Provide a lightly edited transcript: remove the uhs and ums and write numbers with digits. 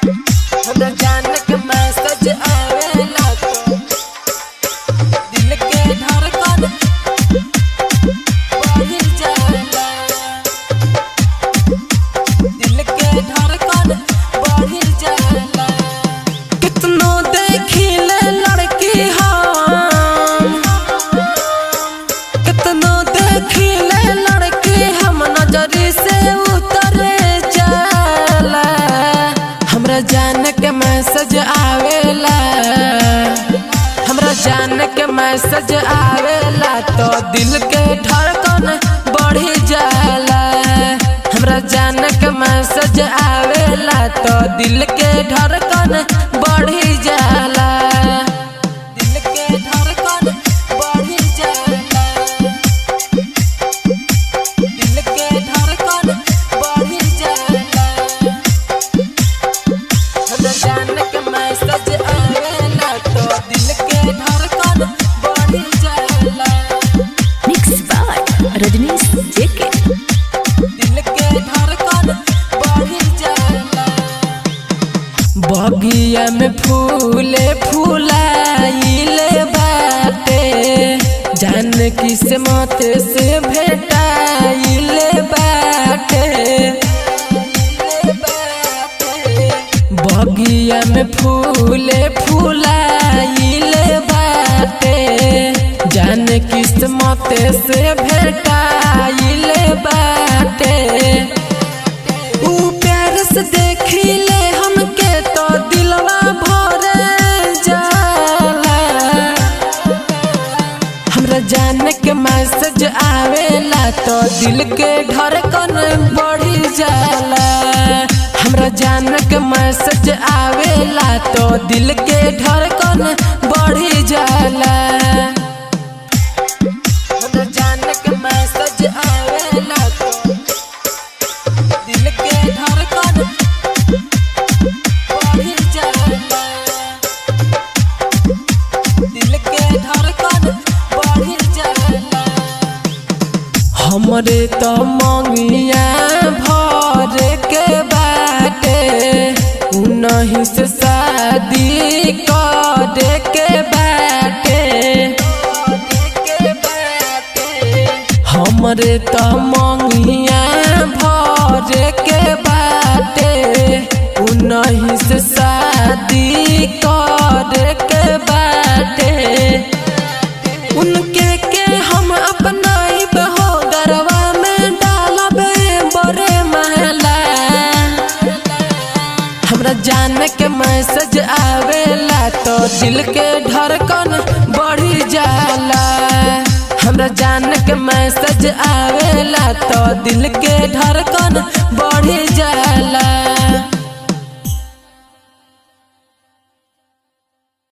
हमरा जान के मैसेज आवेला तो दिल के धड़कन बढ़ जाला, दिल के धड़कन बढ़ जाला। कितनो देखिले लड़की हम, कितनो देखिले लड़की हम नजरी से उतरे जाला। हमरा जान के मैसेज आवेला, हमरा जान के मैसेज आवेला तो दिल के धड़कन बढ़ी जाला। हमरा जान के मैसेज आवेला तो दिल के धड़कन बढ़ी जाला, दिल के धड़कन बढ़ी जाला, दिल के धड़कन बढ़ी जाला। हमरा जान के मैसेज आवेला तो दिल के धड़कन बढ़ी जाला। मिक्स बाय रजनीश जेके। दिल के धड़कन बढ़ी जाला। बगिया में फूले फूलाइले बाटे, जान किस्मत से भेटाइले बाटे। बगिया में फूले फूलाइले बाटे, जान किस्मत से भेटाइले बाटे। ऊ प्यार से देखिले हमके तो दिलवा भरे जाला। हमरा जान के मैसेज आवेला तो दिल के धड़कन बढ़ी जाला। हमरा जान के मैसेज आवेला तो दिल के धड़कन बढ़ी जाला। हमरा जान के मैसेज आवेला तो दिल के धड़कन बढ़ी जाला, दिल के धड़कन बढ़ी जाला। हमरे तो मंगिया भर के बाटे, उन्हीं से शादी करे के बाटे। हमरे तो मंगिया भर के बाटे, उन्हीं से शादी करे के बाटे। उनके के हम अपनाइब हो, गरवा में डालबे बड़े महला। हमरा जान के मैसेज आवेला तो दिल के धड़कन बढ़ी जाला। हमरा जान के मैसेज आवेला तो दिल के धड़कन बढ़ी जाला।